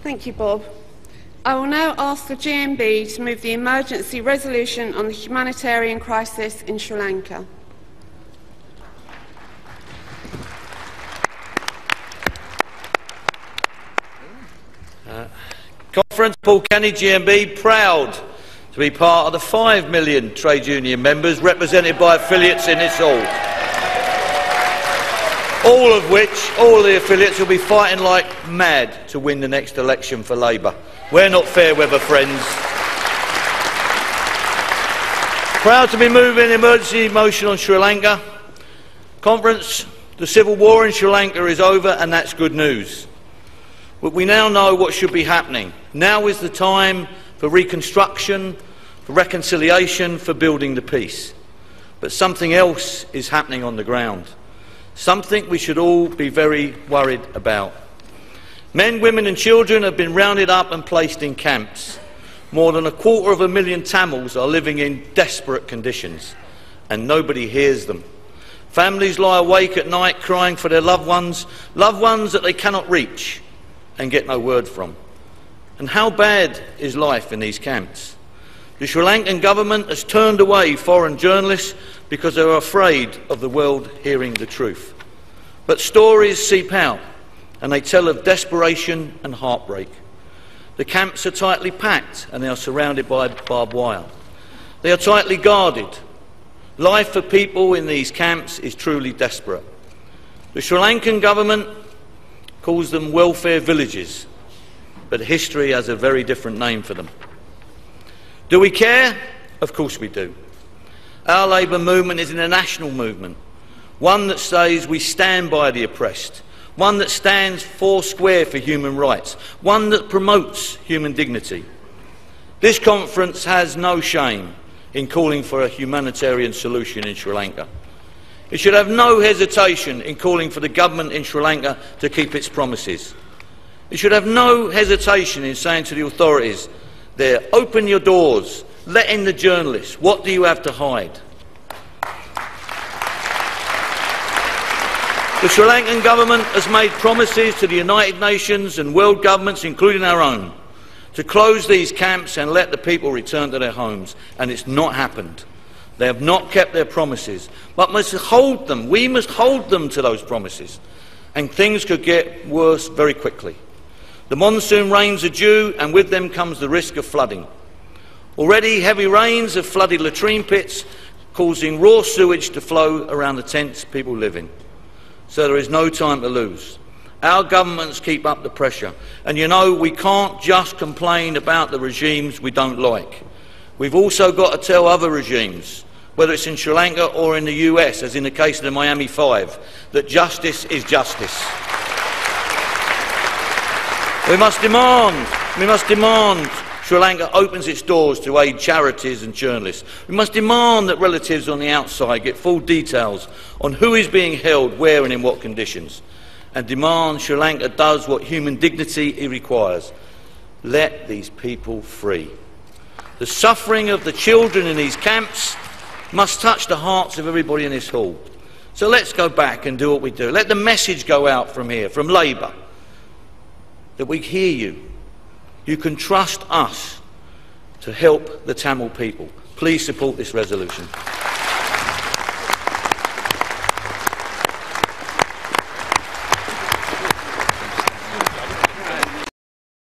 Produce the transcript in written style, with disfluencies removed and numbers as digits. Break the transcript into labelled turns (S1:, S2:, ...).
S1: Thank you, Bob. I will now ask the GMB to move the emergency resolution on the humanitarian crisis in Sri Lanka.
S2: Conference, Paul Kenny, GMB, proud to be part of the 5 million trade union members represented by affiliates in this hall. All of which, all the affiliates will be fighting like mad to win the next election for Labour. We're not fair weather friends. Proud to be moving the emergency motion on Sri Lanka. Conference, the civil war in Sri Lanka is over and that's good news. But we now know what should be happening. Now is the time for reconstruction, for reconciliation, for building the peace. But something else is happening on the ground. Something we should all be very worried about. Men, women and children have been rounded up and placed in camps. More than 250,000 Tamils are living in desperate conditions, and nobody hears them. Families lie awake at night crying for their loved ones that they cannot reach and get no word from. And how bad is life in these camps? The Sri Lankan government has turned away foreign journalists because they are afraid of the world hearing the truth. But stories seep out and they tell of desperation and heartbreak. The camps are tightly packed and they are surrounded by barbed wire. They are tightly guarded. Life for people in these camps is truly desperate. The Sri Lankan government calls them welfare villages, but history has a very different name for them. Do we care? Of course we do. Our Labour movement is an international movement, one that says we stand by the oppressed, one that stands foursquare for human rights, one that promotes human dignity. This conference has no shame in calling for a humanitarian solution in Sri Lanka. It should have no hesitation in calling for the government in Sri Lanka to keep its promises. It should have no hesitation in saying to the authorities there, open your doors, let in the journalists, what do you have to hide? The Sri Lankan government has made promises to the United Nations and world governments, including our own, to close these camps and let the people return to their homes, and it's not happened. They have not kept their promises, but must hold them. We must hold them to those promises, and things could get worse very quickly. The monsoon rains are due, and with them comes the risk of flooding. Already heavy rains have flooded latrine pits, causing raw sewage to flow around the tents people live in. So there is no time to lose. Our governments keep up the pressure, and you know we can't just complain about the regimes we don't like. We've also got to tell other regimes, whether it's in Sri Lanka or in the US, as in the case of the Miami Five, that justice is justice. We must demand Sri Lanka opens its doors to aid charities and journalists. We must demand that relatives on the outside get full details on who is being held, where and in what conditions. And demand Sri Lanka does what human dignity requires. Let these people free. The suffering of the children in these camps must touch the hearts of everybody in this hall. So let's go back and do what we do. Let the message go out from here, from Labour, that we hear you. You can trust us to help the Tamil people. Please support this resolution.